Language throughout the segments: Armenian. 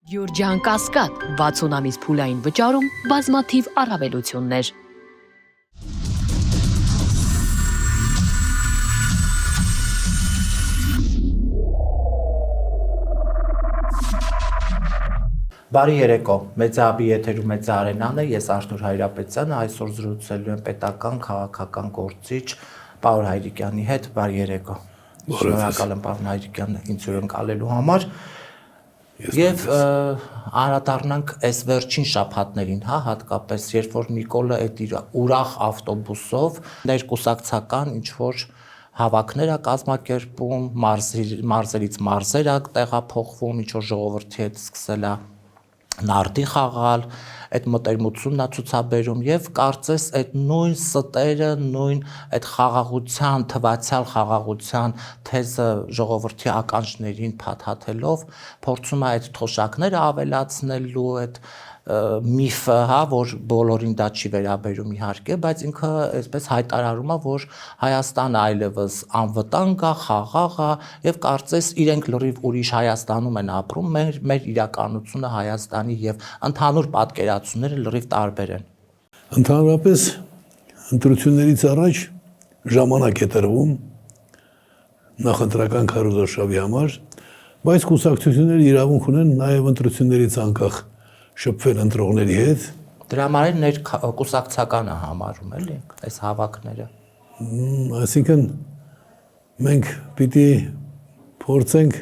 Յուրջան Կասկադ 60 ամիս փուլային վճարում բազմաթիվ առավելություններ։ Բարի երեկո, Մեծահաբի եթերում Մեծ Արենան է, ես Արթուր Հայրապետյանը, այսօր զրուցելու եմ պետական քաղաքական գործիչ Պաուլ Հայրիկյանի հետ, բարի երեկո։ Շնորհակալ եմ պարոն Հայրիկյան ինձ հյուրընկալելու համար։ Եվ անդրադառնանք այս վերջին շաբաթներին, հատկապես երբ որ Նիկոլը այդ իր ուրախ ավտոբուսով ներկուսակցական ինչ որ հավաքներ է կազմակերպում, մարզերից մարզեր է տեղափոխվում, ինչ որ ժողովրդի հետ սկսել է նարդի խաղալ, այդ մտերմությունն է ցուցաբերում եւ կարծես այդ նույն ստերը, նույն այդ խաղաղության, թվացial խաղաղության թեզը ժողովրդի ականջներին փաթաթելով փորձում է այդ թոշակները ավելացնելու այդ միֆը, որ բոլորին դա չի վերաբերում իհարկե, բայց ինքը այսպես հայտարարում է, որ Հայաստանը այլևս անվտանգ է, խաղաղ է եւ կարծես իրենք լրիվ ուրիշ Հայաստանում են ապրում, մեր իրականությունը Հայաստանի եւ ընդհանուր պատկերացումները լրիվ տարբեր են։ Ընդհանրապես ընտրություններից առաջ ժամանակ է տրվում նախընտրական քարոզարշավի համար, բայց կուսակցությունները իրավունք ունեն նաեւ ընտրություններից անկախ շփվել ընտրողների հետ։ Դրա համար կուսակցական է համարում էլի այս հավաքները։ Այսինքն մենք պիտի փորձենք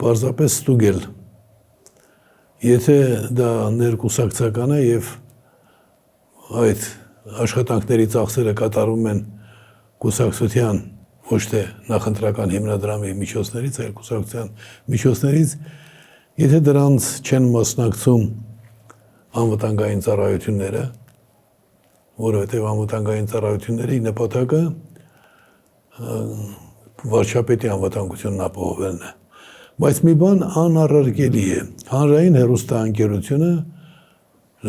պարզապես ստուգել, եթե դա ներկուսակցական է եւ այդ աշխատանքների ծախսերը կատարվում են կուսակցության ոչ թե նախընտրական հիմնադրամի միջոցներից, այլ կուսակցության միջոցներից, եթե դրանց չեն մասնակցում անվտանգային ծառայությունները, որովհետև անվտանգային ծառայությունների նպատակը վարչապետի անվտանգությունն ապահովելն է։ Բայց մի բան անառարկելի է։ Հանրային հեռուստաընկերությունը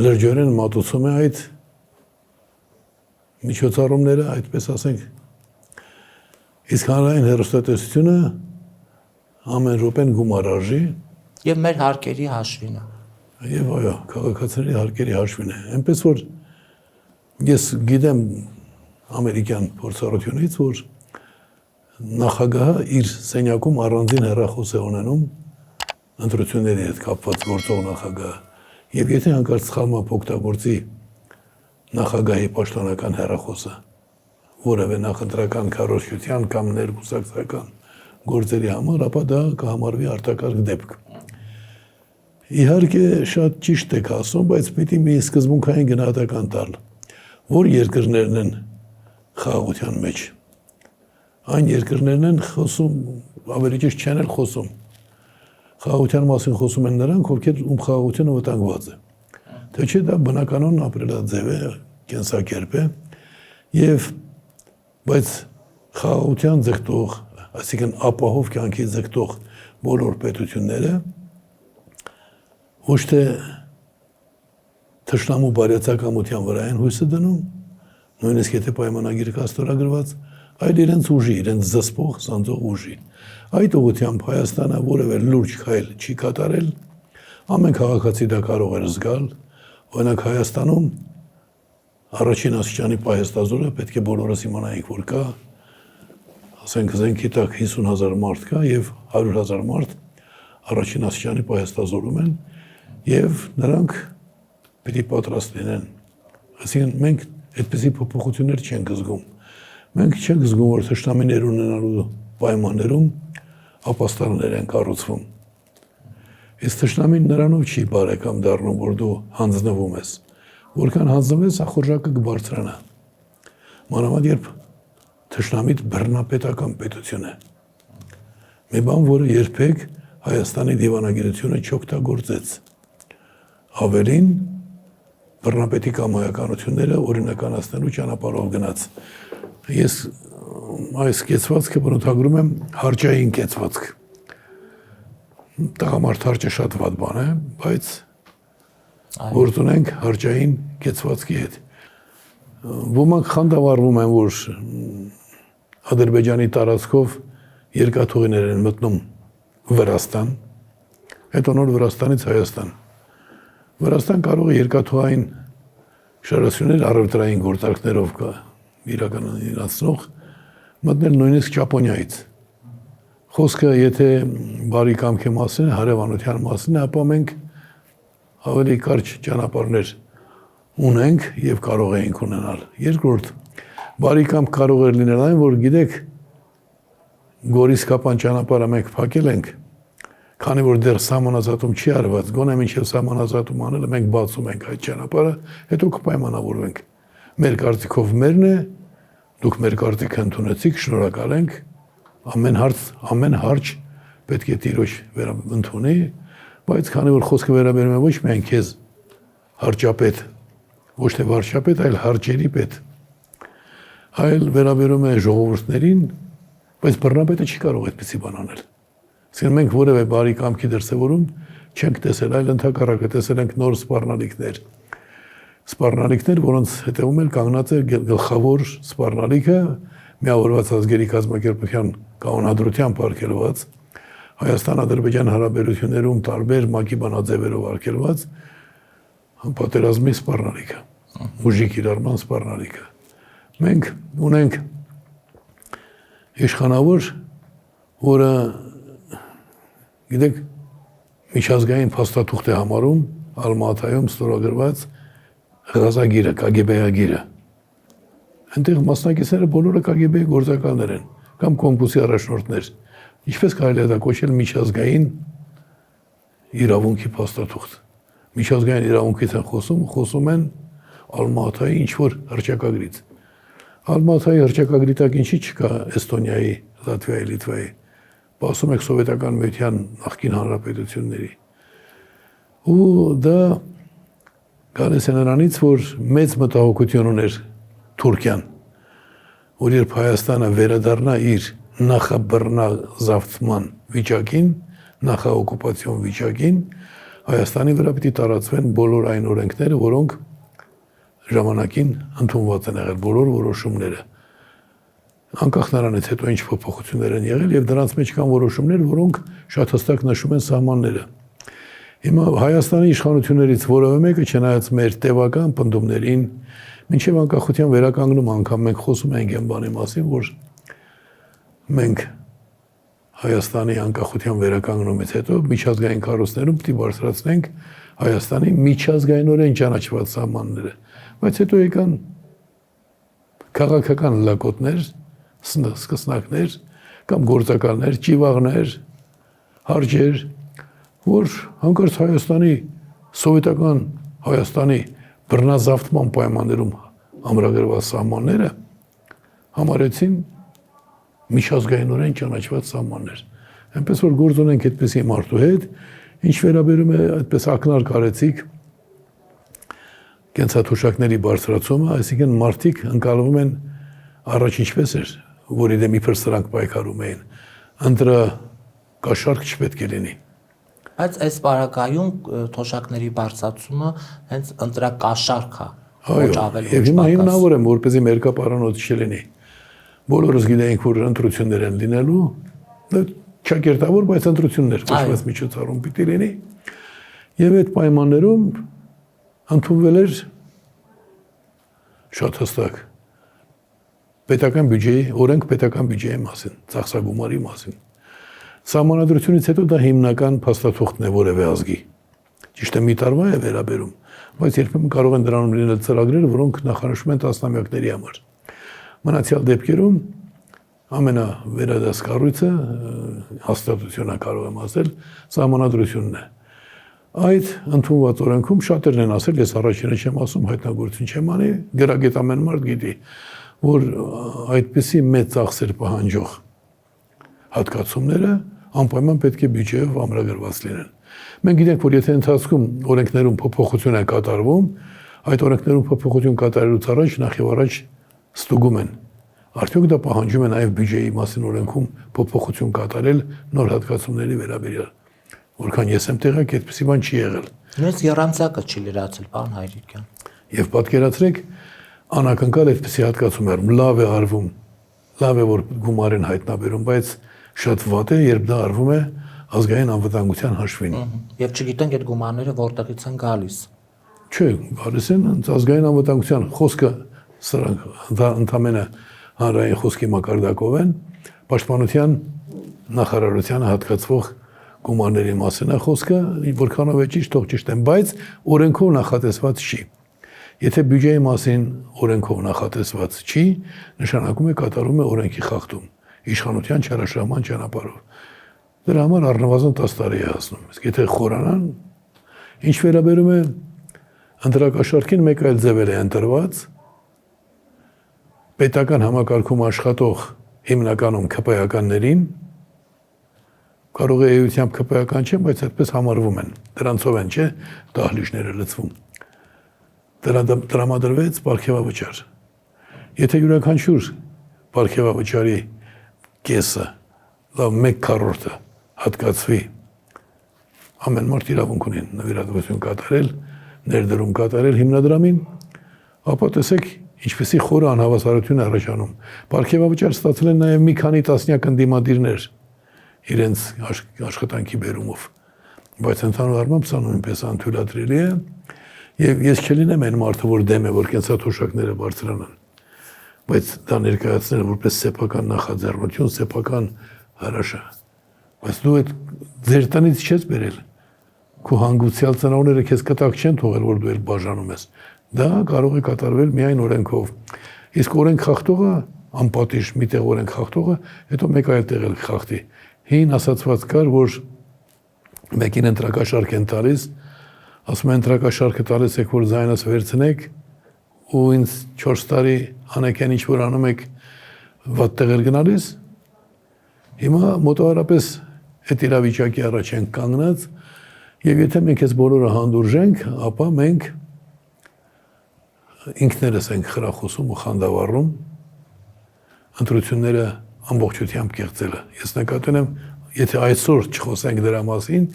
լրջորեն մատուցում է այդ միջոցառումները, այդպես ասենք, իսկ հանրային հեռուստատեսությունը ամեն րոպեն գումար արժի եւ մեր հարկերի հաշվին է։ Եվ այո, քաղաքացիների հարկերի հաշվին է։ Այնպես որ ես գիտեմ ամերիկյան փորձառությունից, որ նախագահը իր սենյակում առանձին հեռախոս է ունենում ընտրությունների հետ կապված գործող նախագահը։ Եվ եթե հանկարծ սխալմամբ օգտագործի նախագահի պաշտոնական հեռախոսը որևէ նախընտրական քարոզչության կամ ներկուսակցական գործերի համար, ապա դա կհամարվի արտակարգ դեպք։ Իհարկե շատ ճիշտ եք ասում, բայց պիտի մի սկզբունքային գնահատական տալ, որ երկրներն են խաղաղության մեջ։ Այն երկրներն են խոսում, ավելի ճիշտ չեն էլ խոսում։ Խաղաղության մասին խոսում են նրանք, ովքեր ում խաղաղությունը վտանգված է։ Թե չէ դա բնականon ապրելաձև է, կենսակերպ է, եւ բայց խաղաղության ձգտող, այսինքն ապահով կյանքի ձգտող բոլոր պետությունները ոչ թե թշնամու բարյացակամության վրա են հույսը դնում, նույնիսկ եթե պայմանագիրը կա ստորագրված, այլ իրենց ուժի, իրենց զսպող, սանձող ուժի։ Այդ ուղղությամբ Հայաստանը որևէ լուրջ քայլ չի կատարել, ամեն քաղաքացի դա կարող էր զգալ, օրինակ Հայաստանում առաջին աստիճանի պահեստազորը պետք է բոլորս իմանայինք, որ կա, ասենք զենքի տակ 50,000 մարդ կա եւ 100,000 մարդ առաջին աստիճանի պահեստազորում են եւ նրանք պիտի պատրաստ լինեն։ Այսինքն մենք այդպիսի փոփոխություններ չենք զգում։ Մենք չենք զգում, որ թշնամիներ ունենալու պայմաններում ապաստաններ են կառուցվում։ Իսկ թշնամին նրանով չի բարեկամ դառնում, որ դու հանձնվում ես։ Որքան հանձնվում ես, ախորժակը կբարձրանա։ Մանավանդ երբ թշնամիդ բռնապետական պետություն է։ Մի բան, որը երբեք Հայաստանի դիվանագիտությունը չօգտագործեց։ Ավելին բռնապետի կամայականությունները օրինականացնելու ճանապարհով գնաց։ Ես այս կեցվածքը բնութագրում եմ հարճային կեցվածք։ Տղամարդ հարճը շատ վատ բան է, բայց գործ ունենք հարճային կեցվածքի հետ։ Ոմանք խանդավառվում են, որ Ադրբեջանի տարածքով երկաթուղիներ են մտնում Վրաստան, հետո նոր Վրաստանից Հայաստան։ Վրաստան կարող է երկաթուղային շարասյուներ առևտրային գործարքներով իրականացնող մտնել նույնիսկ Ճապոնիայից։ Խոսքը եթե բարի կամքի մասին է, հարևանության մասին է, ապա մենք ավելի կարճ ճանապարհներ ունենք եւ կարող ենք ունենալ։ Երկրորդ, բարի կամք կարող է լինել այն, որ գիտեք, Գորիսկապան ճանապարհը մենք փակել ենք, քանի որ դեռ սահմանազատում չի արված, գոնե մինչև սահմանազատում անելը մենք բացում ենք այդ ճանապարհը, հետո կպայմանավորվենք։ Մեր կարծիքով մերն է, դուք մեր կարծիքը ընդունեցիք, շնորհակալ ենք, ամեն հարց պետք է տիրոջ ընդունի, բայց քանի որ խոսքը վերաբերում է ոչ միայն քեզ հարճապետ, ոչ թե վարչապետ, այլ հարճերի պետ, այլ վերաբերում է ժողովուրդներին, բայց բռնապետը չի կարող այդպիսի բան անել։ Իսկ մենք որևէ բարի կամքի դրսևորում չենք տեսել, այլ ընդհակառակը տեսել ենք նոր սպառնալիքներ, որոնց հետևում էլ կանգնած է գլխավոր սպառնալիքը միավորված ազգերի կազմակերպության կանոնադրությամբ արգելված, Հայաստան-Ադրբեջան հարաբերություններում տարբեր ՄԱԿ-ի բանաձևերով արգելված պատերազմի սպառնալիքը, ուժի կիրառման սպառնալիքը։ Մենք ունենք իշխանավոր, որը գիտեք միջազգային փաստաթուղթ է համարում Ալմատայում ստորագրված Ղազագիրը, KGB-ագիրը։ Այնտեղ մասնակիցները բոլորը KGB-ի գործակալներ են կամ կոնկուրսի առաջնորդներ։ Ինչպես կարելի է դա կոչել միջազգային իրավունքի փաստաթուղթ։ Միջազգային իրավունքից են խոսում են Ալմատայի ինչ-որ հռչակագրից։ Ալմատայի հռչակագրի տակ ինչի չկա Էստոնիայի, Լատվիայի, Լիտվայի, ասում եք սովետական միության նախկին հանրապետությունների։ Ու դա գալիս է նրանից, որ մեծ մտահոգություն ուներ Թուրքիան, որ երբ Հայաստանը վերադառնա իր նախաբռնազավթման վիճակին, նախաօկուպացիոն վիճակին, Հայաստանի վրա պիտի տարածվեն բոլոր այն օրենքները, որոնք ժամանակին ընդունված են եղել, բոլոր որոշումները։ Անկախ նրանից հետո ինչ փոփոխություններ են եղել եւ դրանց մեջ կան որոշումներ, որոնք շատ հստակ նշում են սահմանները։ Հիմա Հայաստանի իշխանություններից որևէ մեկը, չնայած մեր տևական պնդումներին, մինչև անկախության վերականգնում անգամ մենք խոսում ենք այն բանի մասին, որ մենք Հայաստանի անկախության վերականգնումից հետո միջազգային կառույցներում պիտի բարձրացնենք Հայաստանի միջազգայինորեն ճանաչված սահմանները, բայց հետո եկան քաղաքական լակոտներ, սկսնակներ կամ գործակալներ, ճիվաղներ, հարջեր, որ հանկարծ Հայաստանի սովետական Հայաստանի բռնազավթման պայմաններում ամրագրված սահմանները համարեցին միջազգայինորեն ճանաչված սահմաններ։ Այնպես որ գործ ունենք այդպիսի մարդու հետ, ինչ վերաբերում է այդպես ակնարկ արեցիք կենսաթոշակների բարձրացումը, այսինքն մարդիկ ընկալվում են առաջ ինչպես էր, որի դեմ իբր սրանք պայքարում էին, ընտրակաշառք չպետք է լինի։ Բայց այս պարագայում թոշակների բարձրացումը հենց ընտրակաշառք է, ոչ ավել ոչ Եվ հիմա պակաս։ հիմնավոր եմ, որպեսզի մերկապարանոց չլինի։ Բոլորս գիտենք, որ ընտրություններ են լինելու, չակերտավոր, բայց ընտրություններ կոչված միջոցառում պիտի լինի։ Եվ այդ պայմաններում ընդունվել էր շատ հստակ պետական բյուջեի, օրենք պետական բյուջեի մասին, ծախսագումարի մասին։ Սահմանադրությունից հետո դա հիմնական փաստաթուղթն է որևէ ազգի։ Ճիշտ է մի տարվա է վերաբերում, բայց երբեմն կարող են դրանում լինել ծրագրեր, որոնք նախանշում են տասնամյակների համար։ Մնացյալ դեպքերում ամենավերադաս կառույցը հաստատությունը կարող եմ ասել, սահմանադրությունն է։ Այդ ընդունված օրենքում շատերն են ասել, ես առաջինը չեմ ասում, հայտնագործություն չեմ անի, գրագետ ամեն մարդ գիտի, որ այդպիսի մեծ ծախսեր պահանջող հատկացումները անպայման պետք է բյուջեով ամրագրված լինեն։ Մենք գիտենք, որ եթե ընթացքում օրենքներում փոփոխություն է կատարվում, այդ օրենքներում փոփոխություն կատարելուց առաջ նախ եւ առաջ ստուգում են։ Արդյոք դա պահանջում է նաև բյուջեի մասին օրենքում փոփոխություն կատարել նոր հատկացումների վերաբերյալ։ Որքան ես եմ տեղյակ, այդպիսի բան չի եղել։ Նույնիսկ եռանցակը չի լրացել, պարոն Հայրիկյան։ Եվ պատկերացրեք, անակնկալ այդպիսի հատկացումներ լավ է արվում, լավ է որ գումար են հայտնաբերում, բայց շատ վատ է, երբ դա արվում է ազգային անվտանգության հաշվին։ Եվ չգիտենք այդ գումարները որտեղից են գալիս։ Չէ, գալիս են ազգային անվտանգության խոսքը սրանք ընդամենը հանրային խոսքի մակարդակով են, պաշտպանության նախարարությանը հատկացվող գումարների մասին է խոսքը, որքանով է ճիշտ, թող ճիշտ են, բայց օրենքով նախատեսված չի։ Եթե բյուջեի մասին օրենքով նախատեսված չի, նշանակում է կատարում է օրենքի խախտում, իշխանության չարաշահման ճանապարհով։ Դրա համար առնվազն 10 տարի է հասնում։ Իսկ եթե խորանան, ինչ վերաբերում է ընտրակաշարքին, մեկ այլ ձևեր է ընտրված, պետական համակարգում աշխատող հիմնականում ՔՊ-ականներին, կարող է էությամբ ՔՊ-ական չեն, բայց այդպես համարվում են, դրանցով են, չէ, դահլիճները լցվում։ Տրամադրվեց պարգևավճար։ Եթե յուրաքանչյուր պարգևավճարի կեսը, լավ 1/4-ը հատկացվի, ամեն մարդ իրավունք ունի նվիրատվություն կատարել, ներդրում կատարել հիմնադրամին, ապա տեսեք ինչպեսի խորը անհավասարություն է առաջանում։ Պարգևավճար ստացել են նաև մի քանի տասնյակ ընդդիմադիրներ իրենց աշխատանքի բերումով, բայց ընդհանուր առմամբ սա նույնպես անթույլատրելի է, եւ ես չլինեմ այն մարդը, որ դեմ է, որ կենսաթոշակները բարձրանան, բայց դա ներկայացնել որպես սեփական նախաձեռնություն, սեփական հրաշա։ Բայց դու այդ ձեր տնից չես բերել, քո հանգուցյալ ծնողները քեզ կտակ չեն թողել, որ դու էլ բաժանում ես։ Դա կարող է կատարվել միայն օրենքով։ Իսկ օրենք խախտողը անպատիժ միտեղ օրենք խախտողը, հետո մեկ այլ տեղ էլ խախտի։ Հին ասացված կար, որ մեկին ընտրակաշարք են տալիս, ասում են ընտրակաշարքը տալիս եք, որ ձայնս վերցնեք, ու ինձ 4 տարի անեկեն ինչ որ անում եք վատ տեղեր գնալիս։ Հիմա մոտավորապես այդ իրավիճակի առաջ ենք կանգնած, եւ եթե մենք այս բոլորը հանդուրժենք, ապա մենք ինքներս ենք խրախուսում ու խանդավառում ընտրությունները ամբողջությամբ կեղծելը։ Ես նկատում եմ, եթե այսօր չխոսենք դրա մասին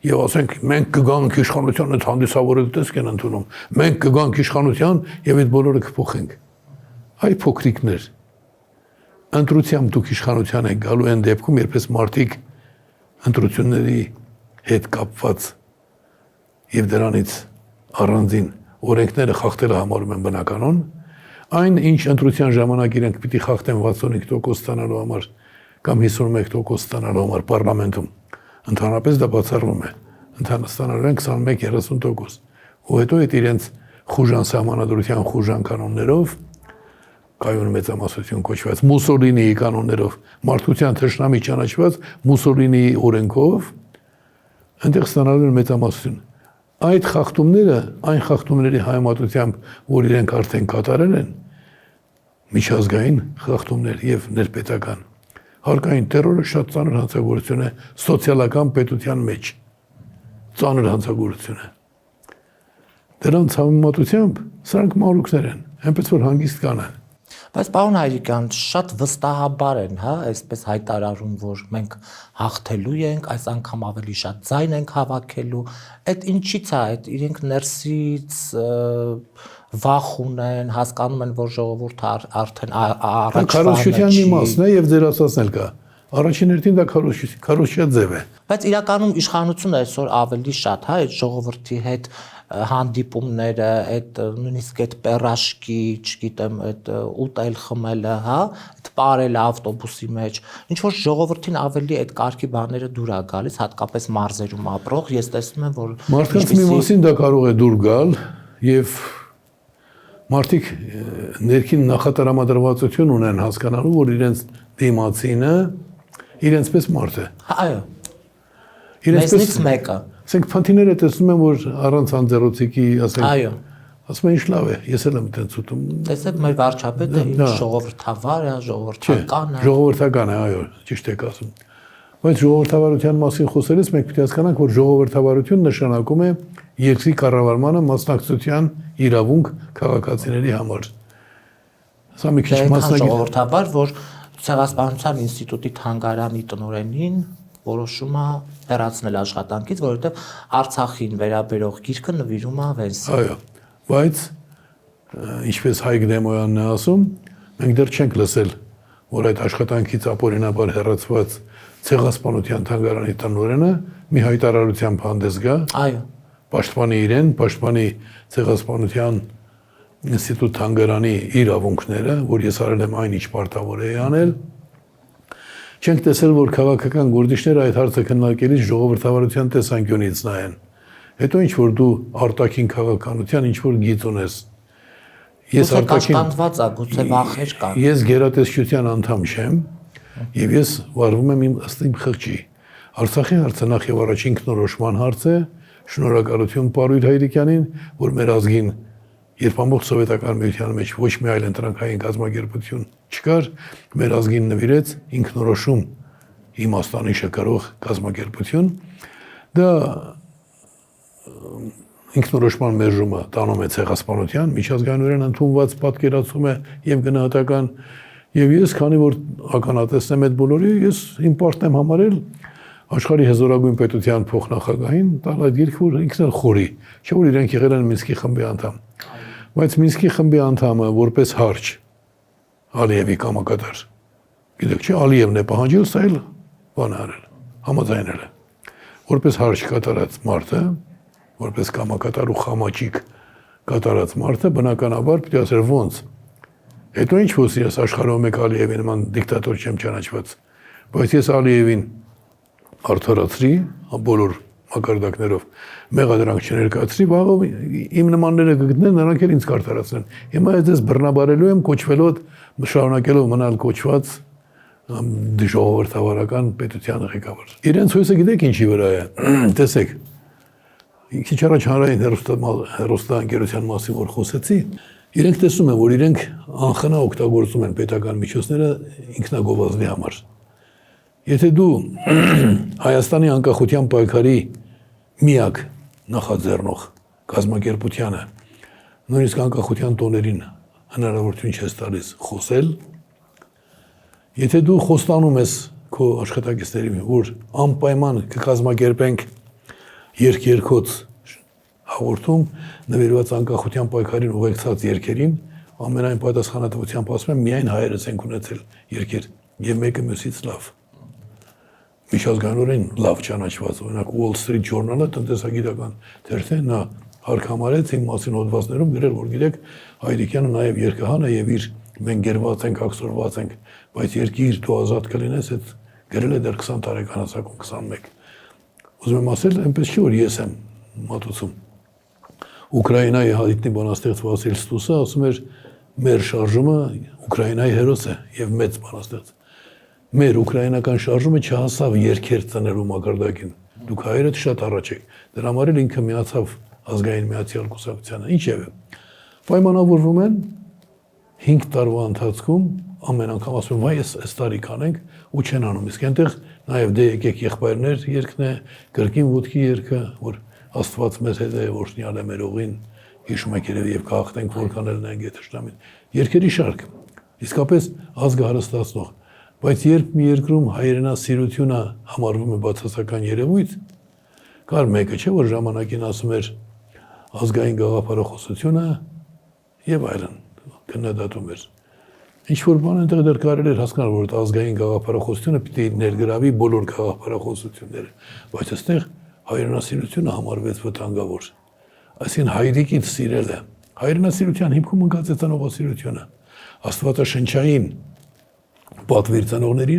եւ ասենք մենք կգանք իշխանության այդ հանդիսավորել տեսք են ընդունում, մենք կգանք իշխանության եւ այդ բոլորը կփոխենք։ Այ փոքրիկներ, ընտրությամբ դուք իշխանության եք գալու այն դեպքում, երբ այս մարդիկ ընտրությունների հետ կապված եւ դրանից առանձին օրենքները խախտելը համարում են բնականon, այն ինչ ընտրության ժամանակ իրենք պիտի խախտեն 65% ստանալու համար կամ 51% ստանալու համար պարլամենտում, ընդհանրապես դա բացառվում է, ստանալու են 21-30%, ու հետո այդ իրենց խուժան սահմանադրության խուժան կանոններով, կայուն մեծամասնություն կոչված Մուսոլինիի կանոններով, մարդկության թշնամի ճանաչված Մուսոլինիի օրենքով, այնտեղ ստանալու են մեծամասնություն։ Այդ խախտումները, այն խախտումների հայմատությամբ, որ իրենք արդեն կատարել են, միջազգային խախտումներ եւ ներպետական, հարկային տերորը շատ ծանր հանցագործություն է սոցիալական պետության մեջ, ծանր հանցագործություն է։ Դրանց համեմատությամբ սրանք մանրուքներ են, այնպես որ հանգիստ կանեն։ Բայց պարոն Հայրիկյան, շատ վստահաբար են, հա, այսպես հայտարարում, որ մենք հաղթելու ենք, այս անգամ ավելի շատ ձայն ենք հավաքելու։ Այդ ինչից է, այդ իրենք ներսից վախ ունեն, հասկանում են, որ ժողովուրդը արդեն առաջվա քարոզչության մի մասն է եւ ձեր ասածն էլ կա։ Առաջին հերթին դա քարոզչա ձև է։ Բայց իրականում իշխանությունը այսօր ավելի շատ, հա, այդ ժողովրդի հետ հանդիպումները, այդ նույնիսկ այդ պերաշկի, չգիտեմ, այդ ուտել խմելը, հա, այդ ապարելը ավտոբուսի մեջ, ինչ որ ժողովրդին ավելի այդ կարգի բաները դուր է գալիս, հատկապես մարզերում ապրող, ես տեսնում եմ, որ մարդկանց մի մասին դա կարող է դուր գալ եւ մարդիկ ներքին նախատրամադրվածություն ունեն հասկանալու, որ իրենց դիմացինը իրենցպես մարդ է։ Այո։ Մեզնից մեկը։ Ասենք փանթիները տեսնում են, որ առանց անձեռոցիկի, ասենք։ Այո։ Ասում են ինչ լավ է, ես էլ եմ այդպես ուտում։ Տեսեք, մեր վարչապետը ինչ ժողովրդավար է, ժողովրդական է։ Ժողովրդական է, այո, ճիշտ եք ասում։ Բայց ժողովրդավարության մասին խոսելիս մենք պետք է հասկանանք, որ ժողովրդավարություն նշանակում է երկրի կառավարմանը մասնակցության իրավունք քաղաքացիների համար։ Սա մի քիչ մասնագետ ժողովրդավար, որ Ցեղասպանության ինստիտուտի թանգարանի տնօրենին որոշում է հեռացնել աշխատանքից, որովհետև Արցախին վերաբերող գիրքը նվիրում է Վենսին։ Այո, բայց ինչպես Հայկ Դեմոյանն է ասում, մենք դեռ չենք լսել, որ այդ աշխատանքից ապօրինաբար հեռացված ցեղասպանության թանգարանի տնօրենը մի հայտարարությամբ հանդես գա, Այո։ պաշտպանի իրեն, պաշտպանի ցեղասպանության ինստիտուտ թանգարանի իրավունքները, որ ես արել եմ այն ինչ պարտավոր էի անել։ Չենք տեսել, որ քաղաքական գործիչները այդ հարցը քննարկելիս ժողովրդավարության տեսանկյունից նայեն։ Հետո ինչ որ դու արտաքին քաղաքականության ինչ որ գիծ ունես։ Ես Գուցե կաշկանդված է, գուցե վախեր կան։ Ես գերատեսչության անդամ չեմ եւ ես վարվում եմ իմ ըստ իմ խղճի։ Արցախի հարցը նախ եւ առաջ ինքնորոշման հարց է։ Շնորհակալություն Պարույր Հայրիկյանին, որ մեր ազգին երբ ամբողջ սովետական միության մեջ ոչ մի այլ ընտրանքային կազմակերպություն չկար, մեր ազգին նվիրեց ինքնորոշում իմաստանիշը կրող կազմակերպություն։ Դա ինքնորոշման մերժումը տանում է ցեղասպանության, միջազգայինորեն ընդունված պատկերացում է եւ գնահատական, եւ ես քանի որ ականատեսն եմ այդ բոլորի, ես իմ պարտն եմ համարել աշխարհի հզորագույն պետության փոխնախագահին տալ այդ երկը, որ ինքն էլ խորի, չէ՞ որ իրենք եղել են Մինսկի խմբի անդամ։ Բայց Մինսկի խմբի անդամը որպես հարճ Ալիևի կամակատար, գիտեք չէ, Ալիևն է պահանջել, սա էլ բան արել, համաձայնել է։ Որպես հարճ կատարած մարդը, որպես կամակատար ու խամաճիկ կատարած մարդը, բնականաբար պիտի ասել ոնց։ Հետո ինչ որ ես աշխարհում մեկ Ալիևի նման դիկտատոր չեմ ճանաչված, բայց ես Ալիևին արդարացրի, բոլոր մակարդակներով մեղադրանք չներկայացրի, վաղը իմ նմանները կգտնեն, նրանք էլ ինձ կարդարացնեն։ Հիմա ես բռնաբարելու եմ կոչվելով, շարունակելով մնալ կոչված ժողովրդավարական պետության ղեկավար։ Իրենց հույսը գիտեք ինչի վրա է։ Տեսեք, քիչ առաջ հանրային հեռուստաընկերության մասին որ խոսեցի, իրենք տեսնում են, որ իրենք անխնա օգտագործում են պետական միջոցները ինքնագովազդի համար։ Եթե դու Հայաստանի անկախության պայքարի միակ նախաձեռնող կազմակերպությանը նույնիսկ անկախության տոներին հնարավորություն չես տալիս խոսել, եթե դու խոստանում ես քո աշխատակիցներին, որ անպայման կկազմակերպենք երգերքոց հաղորդում նվիրված անկախության պայքարին ուղեկցած երգերին, ամենայն պատասխանատվությամբ ասում եմ, միայն հայերս ենք ունեցել երգեր եւ մեկը մյուսից լավ։ Միջազգայինորեն լավ ճանաչված, օրինակ Wall Street Journal-ը տնտեսագիտական թերթ է, նա հարկամարեց իմ մասին հոդվածներում գրել, որ գիտեք, Հայրիկյանը նաև երկհան է եւ իր մենք գերված ենք, ակսորված ենք, բայց երկիր դու ազատ կլինես, այդ գրել է դեռ 20 տարեկան հասակում 21։ Ուզում եմ ասել, այնպես չի որ ես եմ մատուցում։ Ուկրաինայի հայտնի բանաստեղծ Վասիլ Ստուսը ասում էր, մեր շարժումը Ուկրաինայի հերոս է եւ մեծ բանաստեղծ։ Մեր ուկրաինական շարժումը չհասավ երկեր ծնելու մակարդակին։ Դուք հայերդ շատ առաջ եք։ Դրա համար էլ ինքը միացավ ազգային միացյալ կուսակցությանը։ Ինչևէ, պայմանավորվում են 5 տարվա ընթացքում ամեն անգամ ասում են, վայ, այս տարի կանենք ու չեն անում։ Իսկ այնտեղ նաև դե եկեք եղբայրներ երգն է, կրկին ոտքի երգը, որ Աստված մեզ հետ է, օրհնյալ է մեր ուղին, հիշում եք երևի եւ կհաղթենք որքան էլ նայենք թշնամին։ Երկերի շարք։ Իսկապես ազգը հարստացնող։ Բայց երբ մի երկրում հայրենասիրությունը համարվում է բացասական երևույթ, կար մեկը չէ, որ ժամանակին ասում էր ազգային գաղափարախոսությունը եւ այլն, քննադատում էր։ Ինչ որ բան այնտեղ դեռ կարելի էր հասկանալ, որ ազգային գաղափարախոսությունը պիտի ներգրավի բոլոր գաղափարախոսությունները, բայց այստեղ հայրենասիրությունը համարվեց վտանգավոր։ Այսինքն հայրիկից սիրելը, հայրենասիրության հիմքում ընկած է ծնողասիրությունը, աստվածաշնչային պատվիր ծնողների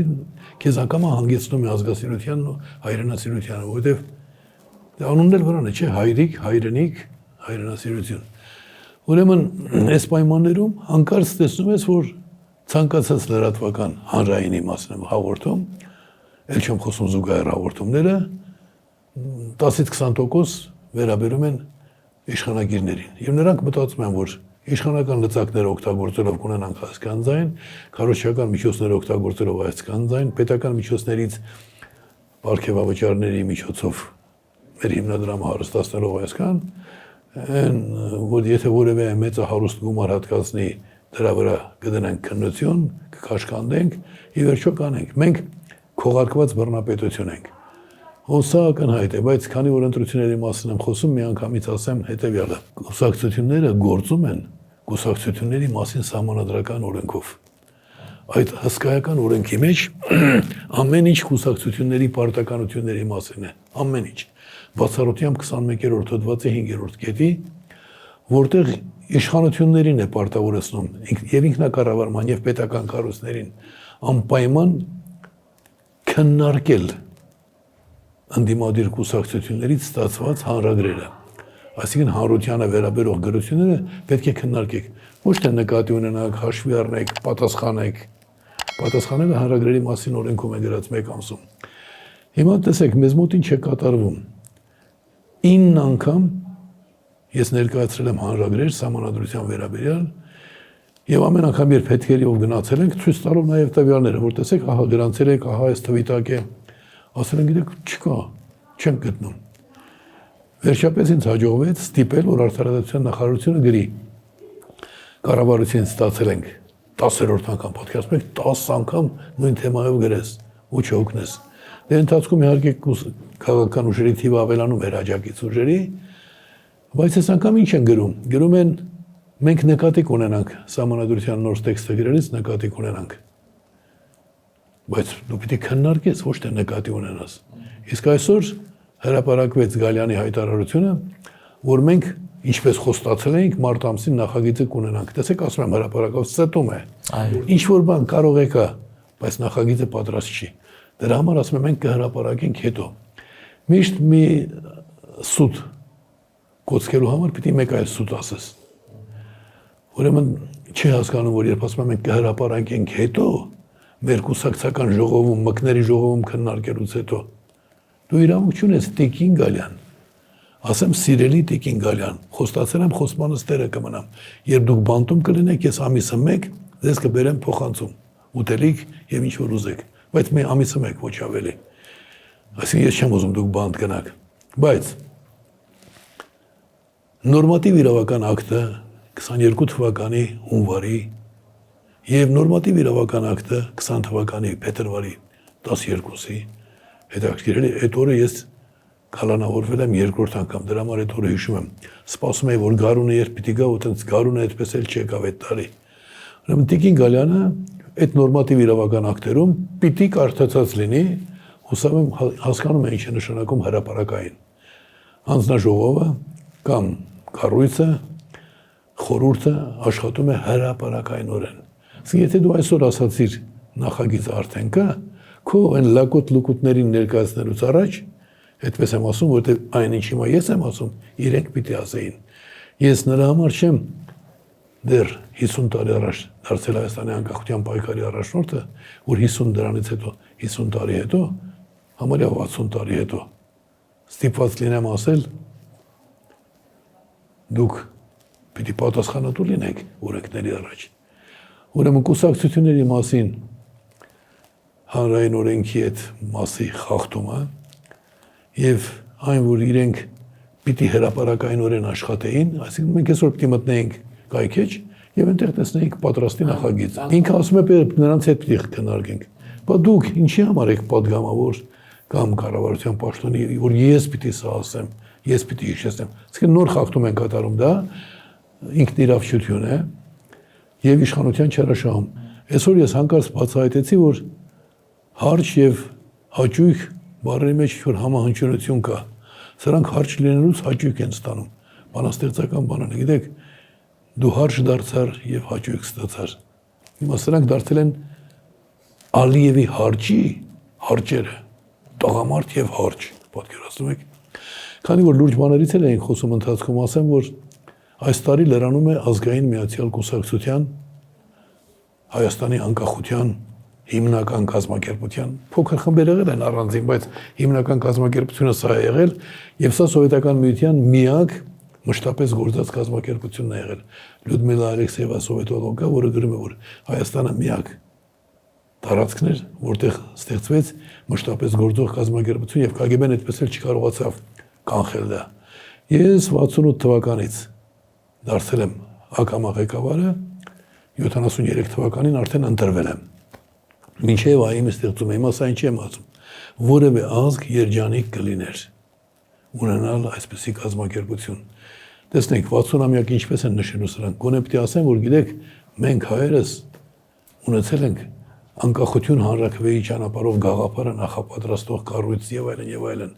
քեզ անգամ հանգեցնում է ազգասիրությանն ու հայրենասիրությանը, որովհետև անունն էլ վրան է, չէ, հայրիկ, հայրենիք, հայրենասիրություն։ Ուրեմն այս պայմաններում հանկարծ տեսնում ես, որ ցանկացած լրատվական հանրայինի մասին եմ հաղորդում, ել չեմ խոսում զուգահեռ հաղորդումները, 10-ից 20% վերաբերում են իշխանագիրներին։ Եվ նրանք մտածում են, որ իշխանական լծակները օգտագործելով կունենանք այսքան ձայն, քարոզչական միջոցները օգտագործելով այսքան ձայն, պետական միջոցներից պարգևավճարների միջոցով մեր հիմնադրամը հարստացնելով այսքան, որ եթե որևէ մեծահարուստ գումար հատկացնի դրա վրա կդնենք քննություն, կքաշքանդենք, ի վերջո կանենք։ Մենք քողարկված բռնապետություն ենք։ Սա ակնհայտ է, բայց քանի որ ընտրությունների մասին եմ խոսում, մի անգամից ասեմ հետևյալը. կուսակցությունները գործում են կուսակցությունների մասին սահմանադրական օրենքով։ այդ հսկայական օրենքի մեջ ամեն ինչ կուսակցությունների պարտականությունների մասին է, ամեն ինչ։ Բացառությամբ 21-րդ հոդվածի 5-րդ կետի, որտեղ իշխանություններին է պարտավորեցնում եւ ինքնակառավարման եւ պետական կառույցներին անպայման քննարկել ընդդիմադիր կուսակցություններից ստացված հանրագրերը։ Այսինքն հանրությանը վերաբերող գրությունները պետք է քննարկեք, ոչ թե նկատի ունենաք, հաշվի առնեք, պատասխանեք։ Պատասխանելը հանրագրերի մասին օրենքում է գրած 1 ամսում։ Հիմա տեսեք, մեզ մոտ ինչ է կատարվում։ 9 անգամ ես ներկայացրել եմ հանրագրեր սահմանադրության վերաբերյալ եւ ամեն անգամ երբ հետքերով գնացել ենք, ցույց տալով նաեւ տվյալները, որ տեսեք, ահա գրանցել եք, ահա այս թվի տակ է։ Ասել են, գիտեք, չկա, չենք գտնում։ Վերջապես ինձ հաջողվեց ստիպել, որ Արդարադատության նախարարությունը գրի։ Կառավարությունից ստացել ենք 10-րդ անգամ պատկերացնում եք 10 անգամ նույն թեմայով գրես, ու չօգնես։ Դե ընթացքում իհարկե քաղաքական ուժերի թիվը ավելանում էր աջակից ուժերի, բայց այս անգամ ինչ են գրում։ Գրում են մենք նկատի կունենանք սահմանադրության նոր տեքստը գրելիս նկատի կունենանք։ Բայց դու պիտի քննարկես, ոչ թե նկատի ունենաս։ Իսկ այսօր հրապարակվեց Գալյանի հայտարարությունը, որ մենք ինչպես խոստացել էինք մարտ ամսին նախագիծը կունենանք։ Տեսեք, ասում եմ հրապարակով ստում է։ Ինչ որ բան կարող է կա, բայց նախագիծը պատրաստ չի։ Դրա համար ասում եմ մենք կհրապարակենք հետո։ Միշտ մի սուտ կոչելու համար պիտի մեկ այլ սուտ ասես։ Ուրեմն չի հասկանում, որ երբ ասում եմ մենք կհրապարակենք հետո, մեր կուսակցական ժողովում, մկների ժողովում քննարկելուց հետո, դու իրավունք չունես Տիկին Գալյան։ Ասեմ սիրելի Տիկին Գալյան, խոստացել եմ խոսմանս տերը կմնամ։ Երբ դուք բանտում կլինեք, ես ամիսը 1 ձեզ կբերեմ փոխանցում, ուտելիք եւ ինչ որ ուզեք, բայց մի ամիսը 1 ոչ ավելի։ Այսինքն ես չեմ ուզում դուք բանտ գնաք։ Բայց նորմատիվ իրավական ակտը 22 թվականի հունվարի եւ նորմատիվ իրավական ակտը 20 թվականի փետրվարի 12-ի հետաքրքիր է, այդ օրը ես կալանավորվել եմ 2-րդ անգամ, դրա համար այդ օրը հիշում եմ։ Սպասում էի, որ գարունը երբ պիտի գա, ու տենց գարունը այդպես էլ չեկավ այդ տարի։ Ուրեմն Տիկին Գալյանը այդ նորմատիվ իրավական ակտերում պիտի կարդացած լինի, հուսով եմ հասկանում է ինչ է նշանակում հրապարակային։ Հանձնաժողովը կամ կառույցը, խորհուրդը աշխատում է հրապարակայնորեն։ Իսկ եթե դու այսօր ասացիր նախագիծը արդեն կա, քո այն լակոտ լուկուտներին ներկայացնելուց առաջ, այդպես եմ ասում, որովհետև այն ինչ հիմա ես եմ ասում, իրենք պիտի ասեին։ Ես նրա համար չեմ դեռ 50 տարի առաջ դարձել Հայաստանի անկախության պայքարի առաջնորդը, որ 50 դրանից հետո, 50 տարի հետո, համարյա 60 տարի հետո ստիպված լինեմ ասել, դուք պիտի պատասխանատու լինեք օրենքների առաջ։ Ուրեմն կուսակցությունների մասին հանրային օրենքի այդ մասի խախտումը եւ այն, որ իրենք պիտի հրապարակայնորեն աշխատեին, այսինքն մենք այսօր պիտի մտնեինք կայքեջ եւ այնտեղ տեսնեինք պատրաստի նախագիծ։ Ինքը ասում է նրանց հետ պիտի քննարկենք։ Բայց դուք ինչի համար եք падգամավոր կամ կառավարության պաշտոնի, որ ես պիտի սա ասեմ, ես պիտի հիշեցնեմ։ Այսինքն նոր խախտում են կատարում դա, ինքնիրավչություն է եւ իշխանության չարաշահում։ Այսօր ես հանկարծ բացահայտեցի, որ հարճ եւ հաճույք բառերի մեջ ինչ-որ համահնչյունություն կա։ Սրանք հարճ լինելուց հաճույք են ստանում։ Բանաստեղծական բանն է, գիտեք, դու հարճ դարձար եւ հաճույք ստացար։ Հիմա սրանք դարձել են Ալիևի հարճի հարճերը, տղամարդ եւ հարճ, պատկերացնում եք։ Քանի որ լուրջ բաներից էլ ենք խոսում ընթացքում, ասեմ, որ այս տարի լրանում է ազգային միացյալ կուսակցության Հայաստանի անկախության հիմնական կազմակերպության փոքր խմբեր եղել են առանձին, բայց հիմնական կազմակերպությունը սա է եղել եւ սա սովետական միության միակ մշտապես գործած կազմակերպությունն է եղել։ Լյուդմիլա Ալեքսեևա սովետոլոգը, որը գրում է, որ Հայաստանը միակ տարածքն էր, որտեղ ստեղծվեց մշտապես գործող կազմակերպություն եւ KGB-ն այդպես էլ չկարողացավ կանխել դա։ Ես 68 թվականից դարձել եմ ԱԿՄ ղեկավարը, 73 թվականին արդեն ընտրվել եմ։ Մինչև այ ստեղծում եմ, ասա ինչ եմ ասում, որևէ ազգ երջանիկ կլիներ ունենալ այսպիսի կազմակերպություն։ Տեսնենք 60-ամյակ ինչպես են նշելու սրանք։ Գոնե պիտի ասեմ, որ գիտեք, մենք հայերս ունեցել ենք անկախություն հանրաքվեի ճանապարհով գաղափարը նախապատրաստող կառույց եւ այլն։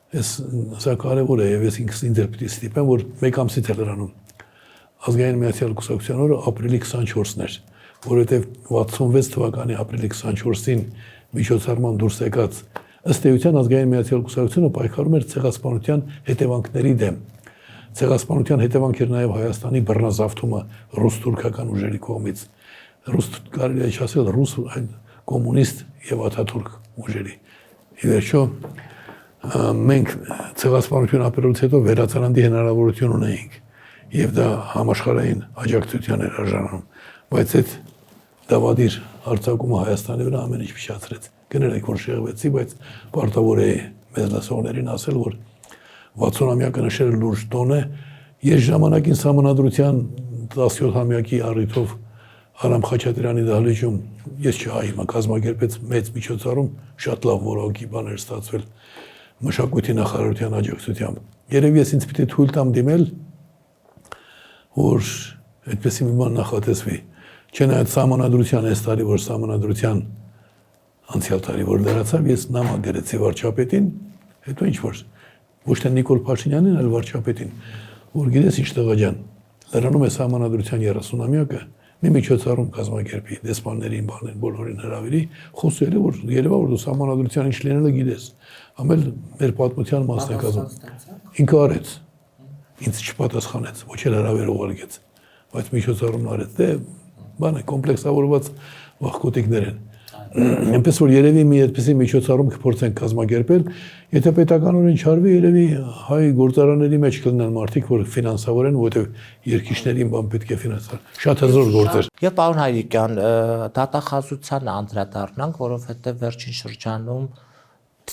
Սա կարևոր է եւ ես ինքս ինձ պիտի ստիպեմ, որ մեկ ամսից է լրանում ազգային միացյալ կուսակցության օրը ապրիլի 24-ն էր, որովհետեւ 66 թվականի ապրիլի 24-ին միջոցառման դուրս եկած ըստ էության ազգային միացյալ կուսակցությունը պայքարում էր ցեղասպանության հետևանքների դեմ։ Ցեղասպանության հետևանք էր նաեւ Հայաստանի բռնազավթումը ռուս-թուրքական ուժերի կողմից։ Կարելի է ասել ռուս կոմունիստ եւ աթաթուրք ուժերի։ Ի վերջո մենք ցեղասպանություն ապրելուց հետո վերացարանդի հնարավորություն ունեինք եւ դա համաշխարհային աջակցության էր արժանանում, բայց այդ դավադիր արձակումը Հայաստանի վրա ամեն ինչ փչացրեց։ Կներեք, որ շեղվեցի, բայց պարտավոր է մեզ լսողներին ասել, որ 60-ամյակը նշել լուրջ տոն է։ Ես ժամանակին Սահմանադրության 17-ամյակի առիթով Արամ Խաչատրյանի դահլիճում ես չհայմա կազմակերպեց մեծ միջոցառում, շատ լավ որակի բաներ ստացվել մշակույթի նախարարության աջակցությամբ։ Երևի ես ինձ պիտի թույլ տամ դիմել, որ այդպեսի մի բան նախատեսվի։ Չնայած Սահմանադրության այս տարի, որ Սահմանադրության անցյալ տարի որ լրացավ, ես նամակ գրեցի վարչապետին, հետո ինչ որ ոչ թե Նիկոլ Փաշինյանին, այլ վարչապետին, որ գիտես ինչ տղա ջան, լրանում է Սահմանադրության 30-ամյակը, մի միջոցառում կազմակերպի դեսպաններին, բոլորին հրավիրի, խոսել է, որ երևա որ դու Սահմանադրության ինչ լինելը գիտես, ամել մեր պատմության մասն է կազմում։ Ինքը արեց, ինձ չպատասխանեց, ոչ էլ հրավեր ուղարկեց, բայց միջոցառումն արեց, դե բան է, կոմպլեքսավորված վախկոտիկներ են։ Այնպես որ երևի մի այդպիսի միջոցառում կփորձենք կազմակերպել, եթե պետականորեն չարվի, երևի հայ գործարանների մեջ կլինեն մարդիկ, որ ֆինանսավորեն, որովհետև երկիշներին բան պետք է ֆինանսել։ Շատ հզոր գործ էր։ Եվ պարոն Հայրիկյան, դատախազությանը անդրադառնանք, որովհետև վերջին շրջանում